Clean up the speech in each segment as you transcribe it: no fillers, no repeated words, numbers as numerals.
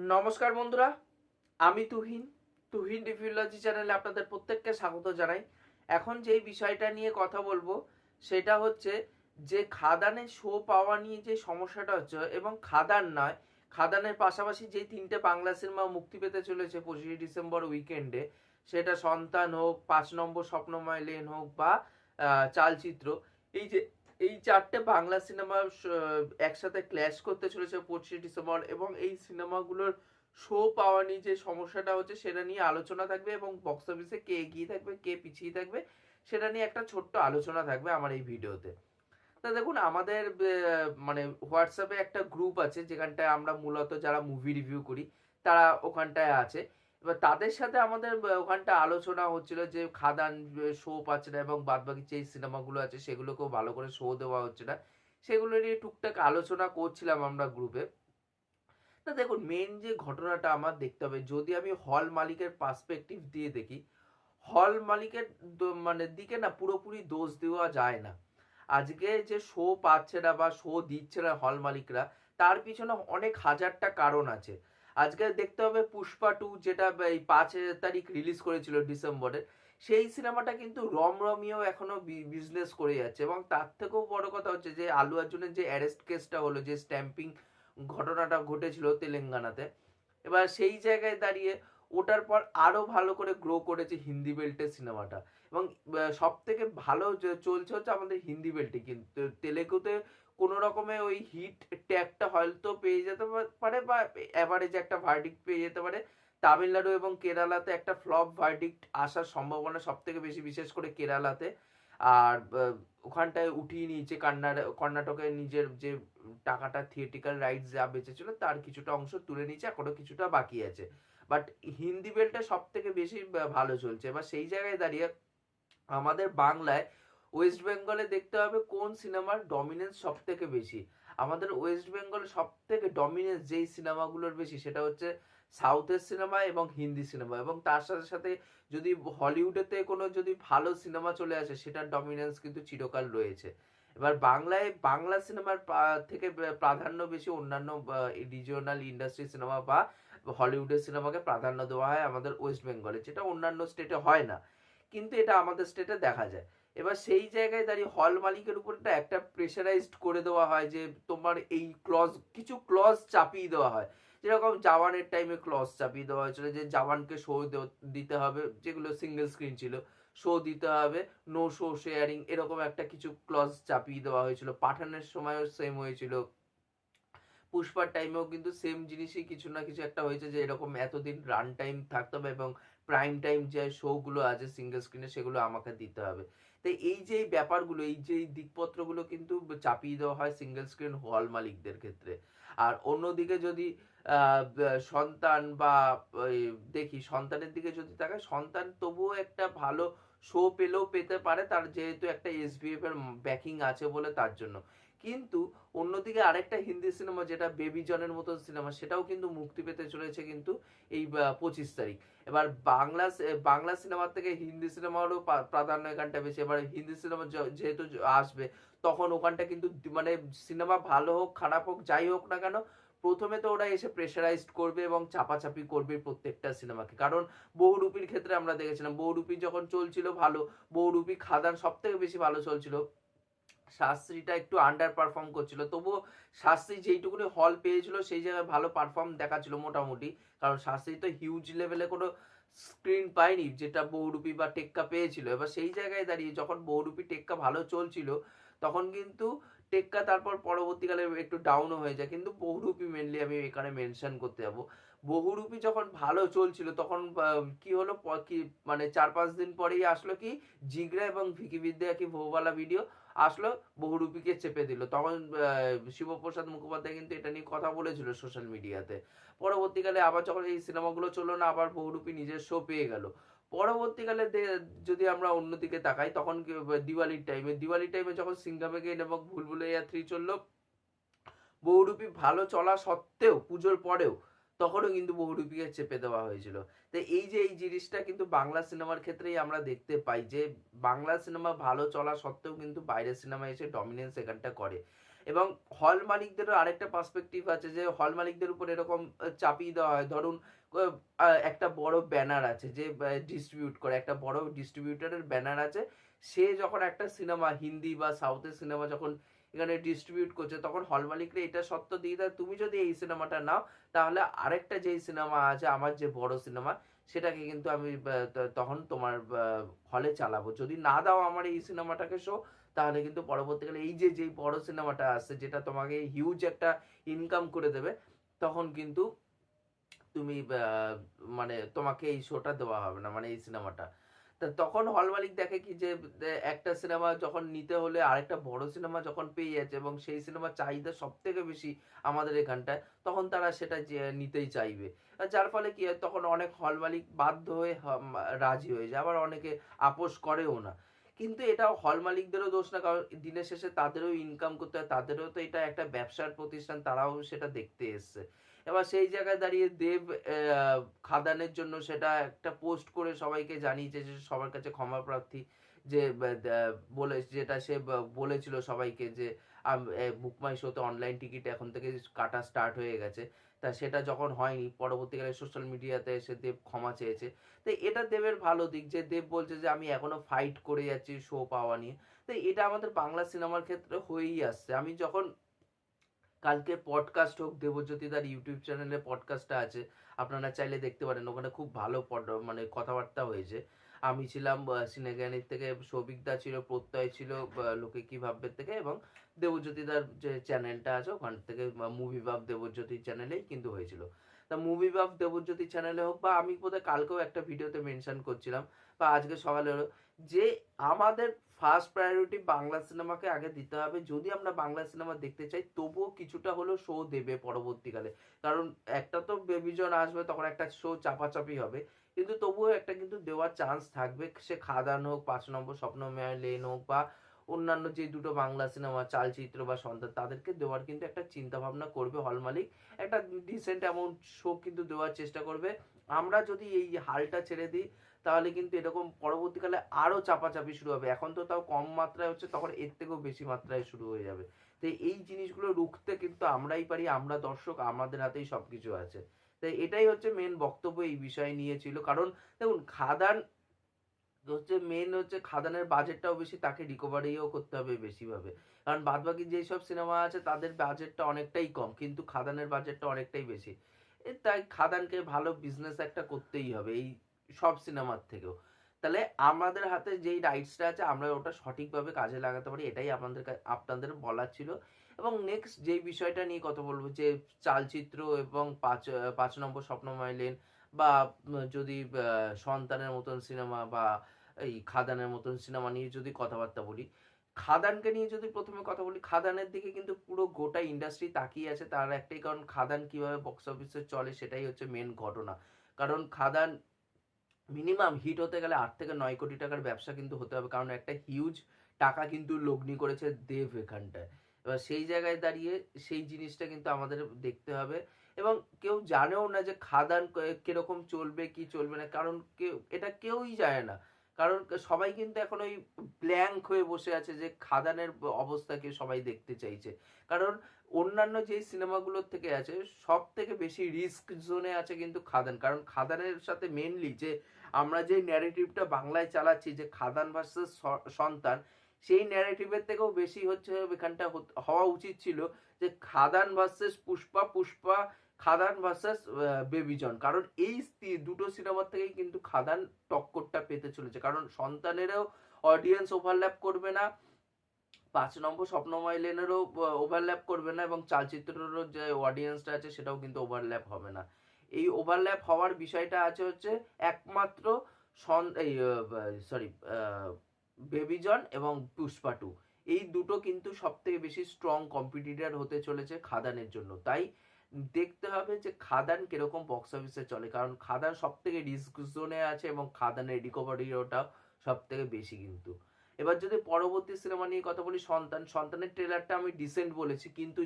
নমস্কার বন্ধুরা, আমি তুহিন। তুহিন রিভিউলজি চ্যানেলে আপনাদের প্রত্যেককে স্বাগত জানাই। এখন যেই বিষয়টা নিয়ে কথা বলবো সেটা হচ্ছে যে খাদানে শো পাওয়া নিয়ে যে সমস্যাটা হচ্ছে, এবং খাদান নয়, খাদানের পাশাপাশি যেই তিনটে বাংলা সিনেমা মুক্তি পেতে চলেছে 25শে ডিসেম্বর উইকেন্ডে, সেটা সন্তান হোক, 5 নম্বর স্বপ্নময় লেন হোক, বা চালচিত্র, এই যে এই চারটে বাংলা সিনেমা একসাথে ক্ল্যাশ করতে চলেছে 25শে ডিসেম্বর, এবং এই সিনেমাগুলোর শো পাওয়া নিয়ে যে সমস্যাটা হচ্ছে সেটা নিয়ে আলোচনা থাকবে, এবং বক্স অফিসে কে এগিয়ে থাকবে কে পিছিয়ে থাকবে সেটা নিয়ে একটা ছোট্ট আলোচনা থাকবে আমার এই ভিডিওতে। তা দেখুন, আমাদের মানে হোয়াটসঅ্যাপে একটা গ্রুপ আছে যেখানটায় আমরা মূলত যারা মুভি রিভিউ করি তারা ওখানটায় আছে। এবার তাদের সাথে আমাদের ওখানটা আলোচনা হচ্ছিল যে খাদান শো পাচ্ছে না, এবং বাদবাকি যে সিনেমাগুলো আছে সেগুলোকেও ভালো করে শো দেওয়া হচ্ছে না, সেগুলো নিয়ে টুকটাক আলোচনা করছিলাম আমরা গ্রুপে। না দেখুন, মেন যে ঘটনাটা আমার দেখতে হবে, যদি আমি হল মালিকের পার্সপেক্টিভ দিয়ে দেখি, হল মালিকের মানে দিকে না পুরোপুরি দোষ দেওয়া যায় না। আজকে যে শো পাচ্ছে না বা শো দিচ্ছে না হল মালিকরা, তার পিছনে অনেক হাজারটা কারণ আছে। আজকে দেখতে হবে পুষ্পা 2, যেটা এই 5 তারিখ রিলিজ করেছিল ডিসেম্বরের, সেই সিনেমাটা কিন্তু রমরমিও এখনো বিজনেস করে যাচ্ছে। এবং তার থেকেও বড় কথা হচ্ছে যে আলু অর্জুনের যে অ্যারেস্ট কেসটা হলো, যে স্ট্যাম্পিং ঘটনাটা ঘটেছিল তেলেঙ্গানাতে, এবার সেই জায়গায় দাঁড়িয়ে ওটার পর আরো ভালো করে গ্রো করেছে হিন্দি বেল্টের সিনেমাটা। এবং সব থেকে ভালো চলছে হচ্ছে আমাদের হিন্দি বেল্টে, কিন্তু তেলেগুতে কোনো রকমে ওই হিট ট্যাগটা হয়তো পেয়ে যেতে পারে, বা অ্যাভারেজ একটা ভার্ডিক্ট পেয়ে যেতে পারে। তামিলনাড়ু এবং কেরালাতে একটা ফ্লপ ভার্ডিক্ট আসার সম্ভাবনা সব থেকে বেশি, বিশেষ করে কেরালাতে। আর ওখানটায় উঠিয়ে নিয়েছে কর্ণাটকে নিজের যে টাকাটা, থিয়েটিক্যাল রাইটস যা বেঁচেছিল তার কিছুটা অংশ তুলে নিয়েছে, এখনো কিছুটা বাকি আছে। বাট হিন্দি বেলটা সব থেকে বেশি ভালো চলছে। এবার সেই জায়গায় দাঁড়িয়ে আমাদের বাংলায়, ওয়েস্ট বেঙ্গলে দেখতে হবে কোন সিনেমার ডমিনেন্স সব থেকে বেশি। আমাদের ওয়েস্ট বেঙ্গলে সব থেকে ডমিনেন্স যেই সিনেমাগুলোর বেশি সেটা হচ্ছে সাউথের সিনেমা এবং হিন্দি সিনেমা, এবং তার সাথে সাথে যদি হলিউডেতে কোনো যদি ভালো সিনেমা চলে আসে সেটার ডমিনেন্স কিন্তু চিরকাল রয়েছে। এবার বাংলায় বাংলা সিনেমার থেকে প্রাধান্য বেশি অন্যান্য রিজিওনাল ইন্ডাস্ট্রি সিনেমা বা হলিউডের সিনেমাকে প্রাধান্য দেওয়া হয় আমাদের ওয়েস্ট বেঙ্গলে, যেটা অন্যান্য স্টেটে হয় না, কিন্তু এটা আমাদের স্টেটে দেখা যায়। এবার সেই জায়গায় দাঁড়িয়ে হল মালিকের উপর একটা প্রেশারাইজড করে দেওয়া হয় যে তোমার এই ক্লজ, কিছু ক্লজ চাপিয়ে দেওয়া হয়। যেরকম জাওয়ানের টাইমে ক্লজ চাপিয়ে দেওয়া হয়েছিল যে জাওয়ানকে শো দিতে হবে, যেগুলো সিঙ্গেল স্ক্রিন ছিল, শো দিতে হবে, নো শো শেয়ারিং, এরকম একটা কিছু ক্লজ চাপিয়ে দেওয়া হয়েছিল। পাঠানের সময়ও সেম হয়েছিল, পুষ্পার টাইমেও কিন্তু সেম জিনিসই কিছু না কিছু একটা হয়েছে, যে এরকম এতদিন রান টাইম থাকতে হবে এবং প্রাইম টাইম যে শোগুলো আছে সিঙ্গেল স্ক্রিনে সেগুলো আমাকে দিতে হবে। তাই এই যে এই ব্যাপারগুলো, এই যে এই দিকপত্রগুলো কিন্তু চাপিয়ে দেওয়া হয় সিঙ্গেল স্ক্রিন হল মালিকদের ক্ষেত্রে। আর অন্যদিকে যদি সন্তান বা দেখি, সন্তানের দিকে যদি তাকায়, সন্তান তবুও একটা ভালো শো পেলেও পেতে পারে, তার যেহেতু একটা এসবিএফ এর ব্যাকিং আছে বলে, তার জন্য। কিন্তু অন্যদিকে আরেকটা হিন্দি সিনেমা যেটা বেবি জনের মতো সিনেমা, সেটাও কিন্তু মুক্তি পেতে চলেছে কিন্তু এই 25 তারিখ। এবার বাংলা সিনেমার থেকে হিন্দি সিনেমারও প্রাধান্য এখানটা বেশি। এবার হিন্দি সিনেমা যেহেতু আসবে, তখন ওখানটা কিন্তু মানে সিনেমা ভালো হোক খারাপ হোক যাই হোক না কেন, প্রথমে তো ওরা এসে প্রেশারাইজড করবে এবং চাপাচাপি করবে প্রত্যেকটা সিনেমাকে। কারণ বহুরূপীর ক্ষেত্রে আমরা দেখেছিলাম, বহুরূপী যখন চলছিল ভালো, বহুরূপী খাদান সব থেকে বেশি ভালো চলছিল, শাস্ত্রীটা একটু আন্ডার পারফর্ম করছিল, তবুও শাস্ত্রী যেইটুকুনি হল পেয়েছিল সেই জায়গায় ভালো পারফর্ম দেখাচ্ছিল মোটামুটি। কারণ শাস্ত্রী তো হিউজ লেভেলে কোনো স্ক্রিন পায়নি যেটা বহুরূপী বা টেক্কা পেয়েছিল। এবার সেই জায়গায় দাঁড়িয়ে যখন বহুরূপী টেক্কা ভালো চলছিল, তখন কিন্তু টেক্কা তারপর পরবর্তীকালে একটু ডাউনও হয়ে যায়, কিন্তু বহুরূপী মেনলি আমি এখানে মেনশন করতে যাবো। বহুরূপী যখন ভালো চলছিল তখন কি হলো, কি মানে 4-5 দিন পরেই আসলো কি, জিগরা এবং ভিকি বিদ্যা কি ভোবালা ভিডিও আসলো, বহুরূপীকে চেপে দিল। তখন শিবপ্রসাদ মুখোপাধ্যায় কিন্তু এটা নিয়ে কথা বলেছিল সোশ্যাল মিডিয়াতে। পরবর্তীকালে আবার যখন এই সিনেমাগুলো চললো না, আবার বহুরূপী নিজের শো পেয়ে গেল। পরবর্তীকালে যদি আমরা অন্যদিকে তাকাই, তখন দিওয়ালির টাইমে যখন সিংঘাম এগেইন এবং ভুলভুলাইয়া 3 চললো, বহুরূপী ভালো চলা সত্ত্বেও পুজোর পরেও তখনও কিন্তু বহুরূপীকে চেপে দেওয়া হয়েছিল। তো এই যে এই জিনিসটা কিন্তু বাংলা সিনেমার ক্ষেত্রেই আমরা দেখতে পাই, যে বাংলা সিনেমা ভালো চলা সত্ত্বেও কিন্তু বাইরের সিনেমা এসে ডমিনেন্স এখানটা করে। এবং হল মালিকদেরও আরেকটা পার্সপেক্টিভ আছে যে হল মালিকদের উপর এরকম চাপিয়ে দেওয়া হয়, ধরুন একটা বড় ব্যানার আছে যে ডিস্ট্রিবিউট করে, একটা বড় ডিস্ট্রিবিউটারের ব্যানার আছে, সে যখন একটা সিনেমা হিন্দি বা সাউথের সিনেমা যখন এখানে ডিস্ট্রিবিউট করছে, তখন হল মালিকরা এটা সত্য দিয়ে দেয়, তুমি যদি এই সিনেমাটা নাও তাহলে আরেকটা যেই সিনেমা আছে আমার যে বড় সিনেমা, সেটাকে কিন্তু আমি তখন তোমার হলে চালাবো, যদি না দাও আমার এই সিনেমাটাকে শো, তাহলে কিন্তু পরবর্তীকালে এই যে যেই বড় সিনেমাটা আসছে যেটা তোমাকে হিউজ একটা ইনকাম করে দেবে, তখন কিন্তু তুমি মানে তোমাকে এই শোটা দেওয়া হবে না, মানে এই সিনেমাটা। তা তখন হল মালিক দেখে কি যে একটা সিনেমা যখন নিতে হলে আরেকটা বড় সিনেমা যখন পেয়ে যাচ্ছে এবং সেই সিনেমার চাহিদা সব থেকে বেশি আমাদের এখানটায়, তখন তারা সেটা যে নিতেই চাইবে। যার ফলে কি হয়, তখন অনেক হল মালিক বাধ্য হয়ে রাজি হয়ে যায়, আবার অনেকে আপোষ করেও না। কিন্তু এটা হল মালিকদেরও দোষ না, কারণ দিনের শেষে তাদেরও ইনকাম করতে হয়, তাদেরও তো এটা একটা ব্যবসার প্রতিষ্ঠান, তারাও সেটা দেখতে এসছে। এবার সেই জায়গায় দাঁড়িয়ে দেব খাদানের জন্য সেটা একটা পোস্ট করে সবাইকে জানিয়েছে যে সবার কাছে ক্ষমা প্রার্থী, যে বলে যেটা সে বলেছিল সবাইকে যে বুক মাই শোতে অনলাইন টিকিট এখন থেকে কাটা স্টার্ট হয়ে গেছে, তা সেটা যখন হয়নি পরবর্তীকালে সোশ্যাল মিডিয়াতে এসে দেব ক্ষমা চেয়েছে। তো এটা দেবের ভালো দিক যে দেব বলছে যে আমি এখনো ফাইট করে যাচ্ছি শো পাওয়া নিয়ে। তো এটা আমাদের বাংলা সিনেমার ক্ষেত্রে হয়েই আসছে। আমি যখন কালকে পডকাস্ট হোক, দেবজ্যোতিদার ইউটিউব চ্যানেলে পডকাস্টটা আছে, আপনারা চাইলে দেখতে পারেন, ওখানে খুব ভালো মানে কথাবার্তা হয়েছে। আমি ছিলাম সিনেজ্ঞানীর থেকে, সৌভিকদা ছিল, প্রত্যয় ছিল লোকে কি ভাববে থেকে, এবং দেবজ্যোতিদার যে চ্যানেলটা আছে ওখান থেকে মুভি বাব দেবজ্যোতির চ্যানেলেই কিন্তু হয়েছিল। তা মুভি বাব দেবজ্যোতির চ্যানেলে হোক, বা আমি বোধহয় কালকেও একটা ভিডিওতে মেনশন করছিলাম, বা আজকে সকালে হলো, যে আমাদের ফার্স্ট প্রায়োরিটি বাংলা সিনেমাকে আগে দিতে হবে। যদি আমরা বাংলা সিনেমা দেখতে চাই তবুও কিছুটা হলেও শো দেবে পরবর্তীকালে, কারণ একটা তো বেবিজন আসবে, তখন একটা শো চাপাচাপি হবে, কিন্তু তবুও একটা কিন্তু দেওয়ার চান্স থাকবে, সে খাদান হোক, 5 নম্বর স্বপ্নমেয় লেন হোক, বা অন্যান্য যে দুটো বাংলা সিনেমা চালচিত্র বা সন্তান, তাদেরকে দেওয়ার কিন্তু একটা চিন্তা ভাবনা করবে হল মালিক, একটা ডিসেন্ট অ্যামাউন্ট শো কিন্তু দেওয়ার চেষ্টা করবে। আমরা যদি এই হালটা ছেড়ে দিই তাহলে কিন্তু এরকম পরবর্তীকালে আরো চাপাচাপি শুরু হবে, এখন তো তাও কম মাত্রায় হচ্ছে, তখন এর থেকেও বেশি মাত্রায় শুরু হয়ে যাবে। তো এই জিনিসগুলো রুখতে কিন্তু আমরাই পারি, আমরা দর্শক, আমাদের হাতেই সবকিছু আছে। তাই এটাই হচ্ছে মেন বক্তব্য এই বিষয় নিয়ে ছিল। কারণ দেখুন, খাদান হচ্ছে মেন, হচ্ছে খাদানের বাজেটটাও বেশি, তাকে রিকভারিও করতে হবে বেশিভাবে, কারণ বাদবাকি যেসব সিনেমা আছে তাদের বাজেটটা অনেকটাই কম, কিন্তু খাদানের বাজেটটা অনেকটাই বেশি। তাই খাদানকে ভালো বিজনেস একটা করতেই হবে এই সব সিনেমার থেকেও। তাহলে আমাদের হাতে যেই রাইটসটা আছে আমরা ওটা সঠিকভাবে কাজে লাগাতে পারি, এটাই আমাদের আপনাদের বলার ছিল। এবং নেক্সট যেই বিষয়টা নিয়ে কথা বলবো, যে চালচিত্র এবং 5 নম্বর স্বপ্নময় লেন, বা যদি সন্তানের মতন সিনেমা, বা এই খাদানের মতন সিনেমা নিয়ে যদি কথাবার্তা বলি, খাদানকে নিয়ে যদি প্রথমে কথা বলি, খাদানের দিকে কিন্তু পুরো গোটা ইন্ডাস্ট্রি তাকিয়ে আছে, তার একটাই কারণ, খাদান কিভাবে বক্স অফিসে চলে সেটাই হচ্ছে মেন ঘটনা। কারণ খাদান মিনিমাম হিট হতে গেলে 8 থেকে 9 কোটি টাকার ব্যবসা কিন্তু হতে হবে, কারণ একটা হিউজ টাকা কিন্তু লগ্নি করেছে দেব এখানটায়। এবার সেই জায়গায় দাঁড়িয়ে সেই জিনিসটা কিন্তু আমাদের দেখতে হবে। এবং কেউ জানেও না যে খাদান কিরকম চলবে কি চলবে না, কারণ কেউ এটা কেউই জানে না, কারণ সবাই কিন্তু এখন ওই ব্ল্যাঙ্ক হয়ে বসে আছে যে খাদানের অবস্থাকে সবাই দেখতে চাইছে। কারণ অন্যান্য যে সিনেমাগুলোর থেকে আছে, সব থেকে বেশি রিস্ক জোনে আছে কিন্তু খাদান, কারণ খাদানের সাথে মেনলি যে আমরা যে ন্যারেটিভটা বাংলায় চালাচ্ছি, যে খাদান ভার্সেস সন্তান, সেই ন্যারেটিভের থেকেও বেশি হচ্ছে এখানটা হওয়া উচিত ছিল যে খাদান ভার্সেস পুষ্পা, পুষ্পা খাদান ভার্সেস বেবিজন, কারণ এই দুটো সিনেমার থেকেই কিন্তু খাদান টক্করটা পেতে চলেছে, কারণ সন্তানেরও অডিয়েন্স ওভারল্যাপ করবে না, 5 নম্বর স্বপ্নময় লেনেরও ওভারল্যাপ করবে না, এবং চালচিত্রেরও যে অডিয়েন্সটা আছে সেটাও কিন্তু ওভারল্যাপ হবে না। এই ওভারল্যাপ হওয়ার বিষয়টা আছে হচ্ছে একমাত্র এই সরি বেবিজন এবং পুষ্পা 2, এই দুটো কিন্তু সব থেকে বেশি স্ট্রং কম্পিটিটর হতে চলেছে খাদানের জন্য। তাই দেখতে হবে যে খাদান কিরকম বক্স অফিসে চলে, কারণ খাদান সব থেকে রিস্ক জোনে আছে এবং খাদানের রিকভারিটা সব থেকে বেশি কিন্তু। এবার যদি পরবর্তী সিনেমা নিয়ে কথা বলি, সন্তানের ট্রেলারটা আমি ডিসেন্ট বলেছি, কিন্তু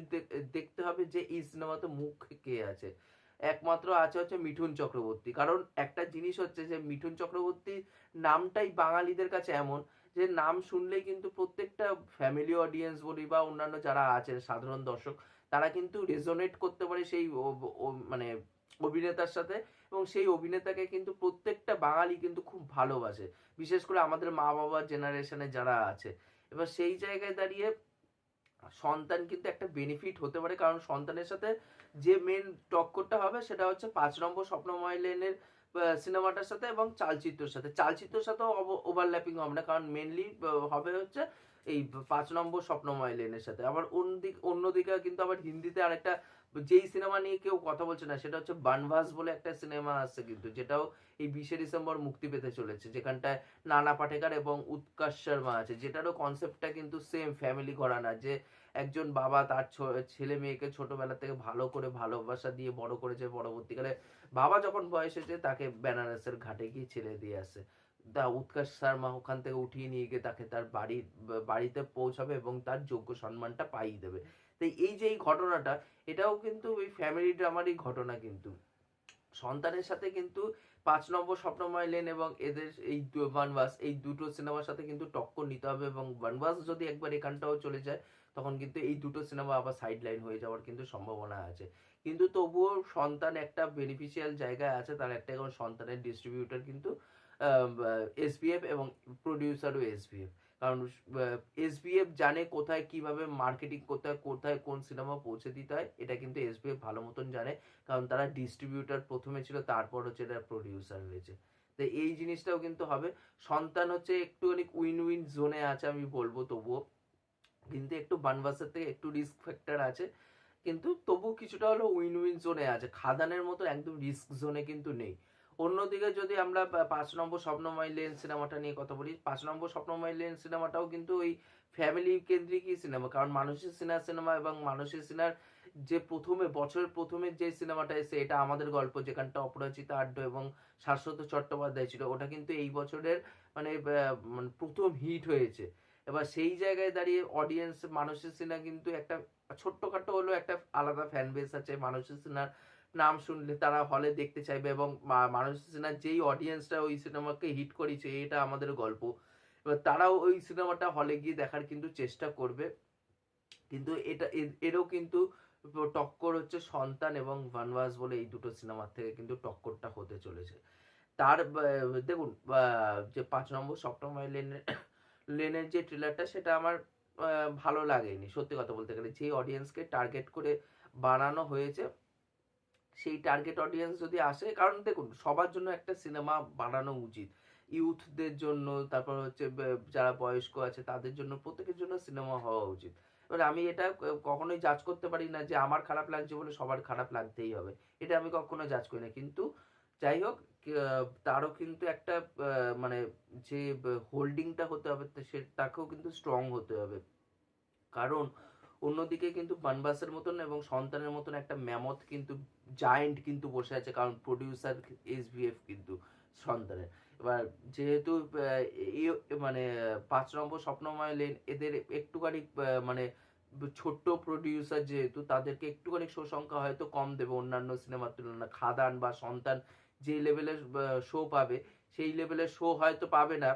দেখতে হবে যে এই সিনেমাতে মুখ কে আছে। একমাত্র আছে হচ্ছে মিঠুন চক্রবর্তী, কারণ একটা জিনিস হচ্ছে যে মিঠুন চক্রবর্তী নামটাই বাঙালিদের কাছে এমন যে নাম শুনলেই কিন্তু প্রত্যেকটা ফ্যামিলি অডিয়েন্স বলি বা অন্যান্য যারা আছেন সাধারণ দর্শক, তারা কিন্তু রেজোনেট করতে পারে সেই মানে অভিনেতার সাথে, এবং সেই অভিনেতাকে কিন্তু প্রত্যেকটা বাঙালি কিন্তু খুব ভালোবাসে, বিশেষ করে আমাদের মা বাবার জেনারেশনে যারা আছে। এবার সেই জায়গায় দাঁড়িয়ে সন্তান কিন্তু একটা বেনিফিট হতে পারে, কারণ সন্তানের সাথে যে মেন টক্করটা হবে সেটা হচ্ছে 5 নম্বর স্বপ্নময় লেনের সিনেমাটার সাথে এবং চালচিত্রের সাথে। চালচিত্রের সাথেও ওভারল্যাপিং হবে না, কারণ মেনলি হবে হচ্ছে এই 5 নম্বর স্বপ্নময় লেনের সাথে। আবার অন্যদিকে কিন্তু আবার হিন্দিতে আরেকটা যেই সিনেমা নিয়ে কেউ কথা বলছে না, সেটা হচ্ছে বানভাস বলে একটা সিনেমা আসছে কিন্তু, যেটাও এই 20শে ডিসেম্বর মুক্তি পেতে চলেছে, যেখানটায় নানা পাটেকর এবং উৎকর্ষ শর্মা আছে, যেটারও কনসেপ্টটা কিন্তু সেম ফ্যামিলি ঘরানা, যে একজন বাবা তার ছেলে মেয়েকে ছোটবেলা থেকে ভালো করে ভালোবাসা দিয়ে বড় করেছে, পরবর্তীকালে বাবা যখন বয়স হয়েছে তাকে বেনারসের ঘাটে গিয়ে ছেড়ে দিয়ে আসে, তা উৎকর্ষ শর্মা ওখান থেকে উঠিয়ে নিয়ে গিয়ে তাকে তার বাড়িতে পৌঁছাবে এবং তার যোগ্য সম্মানটা পাইয়ে দেবে। তাই এই যে এই ঘটনাটা, এটাও কিন্তু ওই ফ্যামিলি ড্রামারই ঘটনা কিন্তু। সন্তানের সাথে কিন্তু 5 নম্বর স্বপ্নময় লেন এবং এদের এই বনবাস, এই দুটো সিনেমার সাথে কিন্তু টক্কর নিতে হবে, এবং বনবাস যদি একবার এখানটাও চলে যায় তখন কিন্তু এই দুটো সিনেমা আবার সাইড লাইন হয়ে যাওয়ার কিন্তু সম্ভাবনা আছে। কিন্তু তবুও সন্তান একটা বেনিফিশিয়াল জায়গায় আছে, তার একটা এখন সন্তানের ডিস্ট্রিবিউটর কিন্তু এসবিএফ এবং প্রডিউসারও এসবিএফ, কারণ এসবিএফ জানে কোথায় কিভাবে মার্কেটিং করতে হয়, কোথায় কোন সিনেমা পৌঁছে দিতে হয়, এটা কিন্তু এসবিএফ ভালো মতন জানে, কারণ তারা ডিস্ট্রিবিউটর প্রথমে ছিল, তারপর হচ্ছে এটা প্রডিউসার হয়েছে। তো এই জিনিসটাও কিন্তু হবে। সন্তান হচ্ছে একটুখানি উইন উইন জোনে আছে আমি বলবো, তবুও কিন্তু একটু বানবাসের থেকে একটু রিস্ক ফ্যাক্টর আছে, কিন্তু তবু কিছুটা হলো উইন উইন জোনে আছে, খাদানের মতো একদম রিস্ক জোনে কিন্তু নেই। অন্যদিকে যদি আমরা 5 নম্বর স্বপ্নময় লেন সিনেমাটা নিয়ে কথা বলি, 5 নম্বর স্বপ্নময় লেন সিনেমাটাও কিন্তু ওই ফ্যামিলি কেন্দ্রিকই সিনেমা, কারণ মানুষের সিনেমা এবং মানুষের সিনার যে বছরের প্রথমে যে সিনেমাটা এসে, এটা আমাদের গল্প, যেখানটা অপরাজিতা আড্ড এবং শাশ্বত চট্টোপাধ্যায় ছিল, ওটা কিন্তু এই বছরের মানে প্রথম হিট হয়েছে। এবার সেই জায়গায় দাঁড়িয়ে অডিয়েন্স মানুষের সিনেমা কিন্তু একটা ছোট্টখাটো হলো একটা আলাদা ফ্যান বেস আছে, মানুষের সিনেমার নাম শুনলে তারা হলে দেখতে চাইবে, এবং মানুষের সিনেমার যেই অডিয়েন্সটা ওই সিনেমাকে হিট করেছে, এটা আমাদের গল্প, এবার তারাও ওই সিনেমাটা হলে গিয়ে দেখার কিন্তু চেষ্টা করবে। কিন্তু এরও কিন্তু টক্কর হচ্ছে সন্তান এবং বনবাস বলে এই দুটো সিনেমার থেকে কিন্তু টক্করটা হতে চলেছে। তার দেখুন যে 5 নম্বর স্বপ্নময় লেনের যে ট্রেলারটা, সেটা আমার ভালো লাগেনি সত্যি কথা বলতে গেলে। যে অডিয়েন্সকে টার্গেট করে বানানো হয়েছে, সেই টার্গেট অডিয়েন্স যদি আসে, কারণ দেখুন সবার জন্য একটা সিনেমা বানানো উচিত, ইউথদের জন্য, তারপর হচ্ছে যারা বয়স্ক আছে তাদের জন্য, প্রত্যেকের জন্য সিনেমা হওয়া উচিত। এবার আমি এটা কখনোই জাজ করতে পারি না যে আমার খারাপ লাগছে বলে সবার খারাপ লাগতেই হবে, এটা আমি কখনো জাজ করি না। কিন্তু যাই হোক, তারও কিন্তু একটা মানে যে হোল্ডিংটা হতে হবে, সে তাকেও কিন্তু স্ট্রং হতে হবে, কারণ অন্যদিকে কিন্তু বানবাসের মতন এবং সন্তানের মতন একটা ম্যামথ কিন্তু জায়েন্ট কিন্তু বসে আছে, কারণ প্রডিউসার এসবিএফ কিন্তু সন্তানের। এবার যেহেতু মানে 5 নম্বর স্বপ্নময় লেন এদের একটুখানি মানে ছোট্ট প্রডিউসার, যেহেতু তাদেরকে একটুখানি শো সংখ্যা হয়তো কম দেবে অন্যান্য সিনেমার তুলনায়। খাদান বা সন্তান যে লেভেলের শো পাবে, সেই লেভেলের শো হয়তো পাবে না,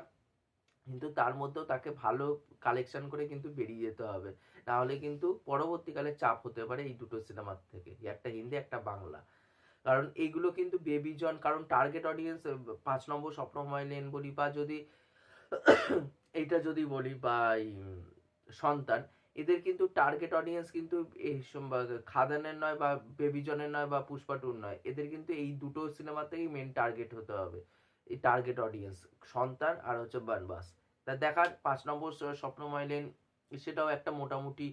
কিন্তু তার মধ্যেও তাকে ভালো কালেকশন করে কিন্তু বেরিয়ে যেতে হবে, নাহলে কিন্তু পরবর্তীকালে চাপ হতে পারে এই দুটো সিনেমার থেকে, একটা হিন্দি একটা বাংলা। কারণ এইগুলো কিন্তু বেবি জন, কারণ টার্গেট অডিয়েন্স 5 নম্বর স্বপ্নময় লেন বলি বা যদি এইটা যদি বলি বা সন্তান, এদের কিন্তু টার্গেট অডিয়েন্স কিন্তু এই খাদানের নয় বা বেবি জনের নয় বা পুষ্পাটুর নয়, এদের কিন্তু এই দুটো সিনেমাতেই মেন টার্গেট হতে হবে, এই টার্গেট অডিয়েন্স সন্তান আর হচ্ছে বনবাস। তা দেখার 5 নম্বর স্বপ্নময় লেন সেটাও একটা মোটামুটি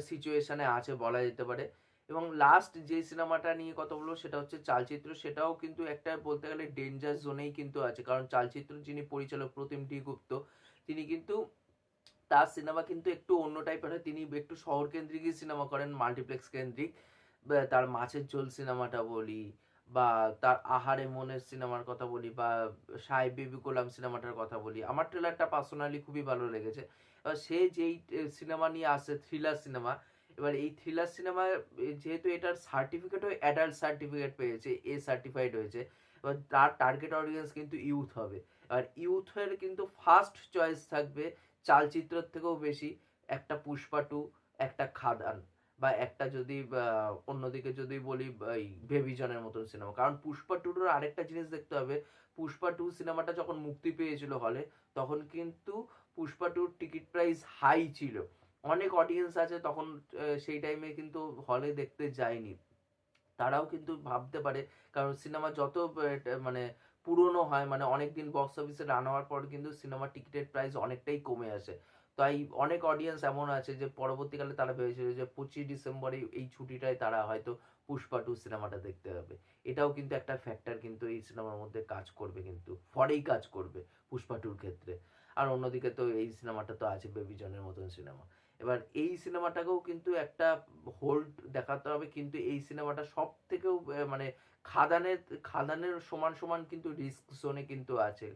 সিচুয়েশনে আছে বলা যেতে পারে। এবং লাস্ট যে সিনেমাটা নিয়ে কথা বলবো সেটা হচ্ছে চালচিত্র, সেটাও কিন্তু একটা বলতে গেলে ডেঞ্জার জোনেই কিন্তু আছে, কারণ চালচিত্র যিনি পরিচালক প্রতিম ডি গুপ্ত, তিনি কিন্তু তার সিনেমা কিন্তু একটু অন্য টাইপের হয়, তিনি একটু শহর কেন্দ্রিকই সিনেমা করেন, মাল্টিপ্লেক্স কেন্দ্রিক। তার মাছের ঝোল সিনেমাটা বলি, বা তার আহারে মনের সিনেমার কথা বলি, বা সাহেব বিবি গোলাম সিনেমাটার কথা বলি, আমার ট্রেলারটা পার্সোনালি খুবই ভালো লেগেছে। এবার সে যেই সিনেমা নিয়ে আসে, থ্রিলার সিনেমা, এবার এই থ্রিলার সিনেমা যেহেতু এটার সার্টিফিকেটও অ্যাডাল্ট সার্টিফিকেট পেয়েছে, এ সার্টিফাইড হয়েছে, এবার তার টার্গেট অডিয়েন্স কিন্তু ইউথ হবে। আর ইউথের কিন্তু ফার্স্ট চয়েস থাকবে চালচিত্রের থেকেও বেশি একটা পুষ্পা টু, একটা খাদান, বা একটা যদি অন্যদিকে যদি বলি এই বেবিজনের মতন সিনেমা। কারণ পুষ্পা টুর আরেকটা জিনিস দেখতে হবে, পুষ্পা টু সিনেমাটা যখন মুক্তি পেয়েছিল হলে, তখন কিন্তু পুষ্পা টুর টিকিট প্রাইস হাই ছিল। অনেক অডিয়েন্স আছে তখন সেই টাইমে কিন্তু হলে দেখতে যায়নি, তারাও কিন্তু ভাবতে পারে, কারণ সিনেমা যত মানে পুরনো হয়, মানে অনেকদিন বক্স অফিসে রান হওয়ার পর কিন্তু সিনেমার টিকিটের প্রাইস অনেকটাই কমে আসে। তাই অনেক অডিয়েন্স এমন আছে যে পরবর্তীকালে তারা ভেবেছিল যে 25 ডিসেম্বরে এই ছুটিটায় তারা হয়তো পুষ্পা টু সিনেমাটা দেখতে হবে। এটাও কিন্তু একটা ফ্যাক্টর কিন্তু এই সিনেমার মধ্যে কাজ করবে, কিন্তু ফরেই কাজ করবে পুষ্পা টুর ক্ষেত্রে। আর অন্যদিকে তো এই সিনেমাটা তো আছে বেবিজনের মতন সিনেমা। এবার এই সিনেমাটাকেও কিন্তু একটা হোল্ড দেখাতে হবে, কিন্তু এই সিনেমাটা সব থেকেও মানে খাদানের খাদানের সমান সমান কিন্তু রিস্ক জোনে কিন্তু আছে।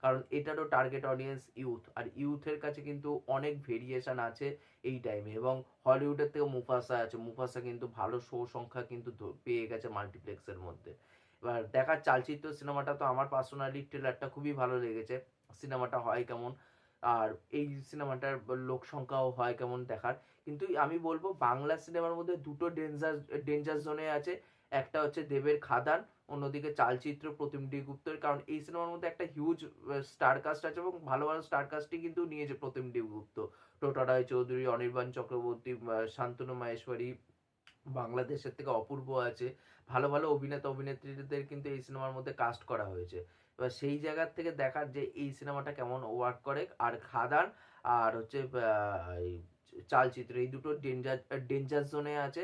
কারণ এটারও টার্গেট অডিয়েন্স ইউথ, আর ইউথের কাছে কিন্তু অনেক ভেরিয়েশন আছে এই টাইমে। এবং হলিউডের থেকে মুফাসা আছে, মুফাসা কিন্তু ভালো শো সংখ্যা কিন্তু পেয়ে গেছে মাল্টিপ্লেক্সের মধ্যে। এবার দেখার চালচিত্র সিনেমাটা তো আমার পার্সোনালি ট্রেলারটা খুবই ভালো লেগেছে, সিনেমাটা হয় কেমন, আর এই সিনেমাটার লোক সংখ্যাও হয় কেমন দেখার। কিন্তু আমি বলবো বাংলা সিনেমার মধ্যে দুটো ডেঞ্জার জোনে আছে, একটা হচ্ছে দেবের খাদান, অন্যদিকে চালচিত্র প্রতিমডি গুপ্তের। কারণ এই সিনেমার মধ্যে একটা হিউজ স্টার কাস্ট আছে, এবং ভালো ভালো স্টার কাস্টই কিন্তু নিয়েছে প্রতিমডি গুপ্ত, টোটা রায় চৌধুরী, অনির্বাণ চক্রবর্তী, শান্তনু মাহেশ্বরী, বাংলাদেশের থেকে অপূর্ব আছে, ভালো ভালো অভিনেতা অভিনেত্রীদের কিন্তু এই সিনেমার মধ্যে কাস্ট করা হয়েছে। এবার সেই জায়গার থেকে দেখার যে এই সিনেমাটা কেমন ওয়ার্ক করে। আর খাদান আর হচ্ছে এই চালচিত্র, এই দুটো ডেঞ্জার জোনে আছে।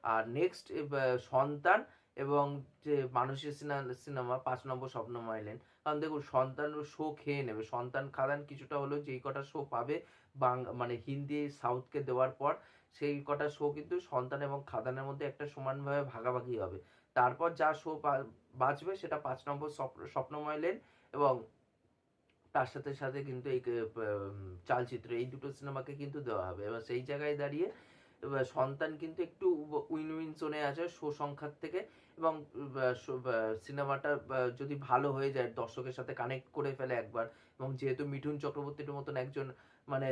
আর নেক্সট সন্তান এবং যে মানুষের সিনেমা 5 নম্বর স্বপ্ন মাইলেন। কারণ দেখুন সন্তান শো খেয়ে নেবে, সন্তান খাদান কিছুটা হলেও যেই কটা শো পাবে মানে হিন্দি সাউথকে দেওয়ার পর, সেই কটা শো কিন্তু সন্তান এবং খাদানের মধ্যে একটা সমানভাবে ভাগাভাগি হবে। তারপর যা শো বাঁচবে সেটা 5 নম্বর স্বপ্নময় লেন এবং তার সাথে সাথে কিন্তু এই চালচিত্র, এই দুটো সিনেমাকে কিন্তু দেওয়া হবে। এবার সেই জায়গায় দাঁড়িয়ে এবার সন্তান কিন্তু একটু উইন উইন জোনে আছে শো সংখ্যার থেকে। এবং সিনেমাটা যদি ভালো হয়ে যায়, দর্শকের সাথে কানেক্ট করে ফেলে একবার, এবং যেহেতু মিঠুন চক্রবর্তীর মতন একজন মানে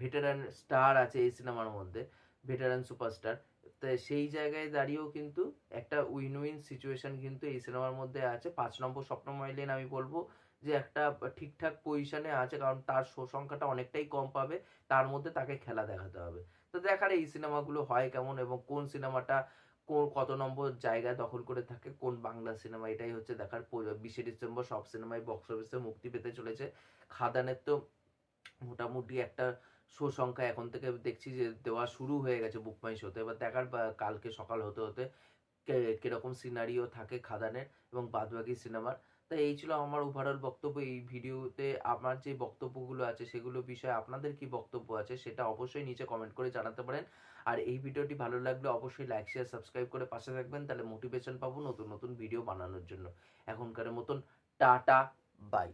ভেটারান স্টার আছে এই সিনেমার মধ্যে, ভেটারান সুপারস্টার, তাই সেই জায়গায় দাঁড়িয়েও কিন্তু একটা উইন উইন সিচুয়েশন কিন্তু এই সিনেমার মধ্যে আছে। 5 নম্বর স্বপ্নময় লেন আমি বলবো যে একটা ঠিকঠাক পজিশনে আছে, কারণ তার শো সংখ্যাটা অনেকটাই কম পাবে, তার মধ্যে তাকে খেলা দেখাতে হবে। তো দেখার এই সিনেমাগুলো হয় কেমন, এবং কোন সিনেমাটা কত নম্বর জায়গায় দখল করে থাকে কোন বাংলা সিনেমা, এটাই হচ্ছে দেখার। 20 ডিসেম্বর সব সিনেমাই বক্স অফিসে মুক্তি পেতে চলেছে। খাদানের তো মোটামুটি একটা শো সংখ্যা এখন থেকে দেখছি যে দেওয়া শুরু হয়ে গেছে বুক মাই শোতে। এবার দেখার কালকে সকাল হতে হতে কিরকম সিনারিও থাকে খাদানের এবং বাদবাকি সিনেমার। তাই এই ছিল আমার ওভারঅল বক্তব্য এই ভিডিওতে। আমার যে বক্তব্যগুলো আছে সেগুলো বিষয়ে আপনাদের কি বক্তব্য আছে সেটা অবশ্যই নিচে কমেন্ট করে জানাতে পারেন। আর এই ভিডিওটি ভালো লাগলে অবশ্যই লাইক শেয়ার সাবস্ক্রাইব করে পাশে থাকবেন, তাহলে মোটিভেশন পাবো নতুন নতুন ভিডিও বানানোর জন্য। এখনকার মতন টাটা, বাই।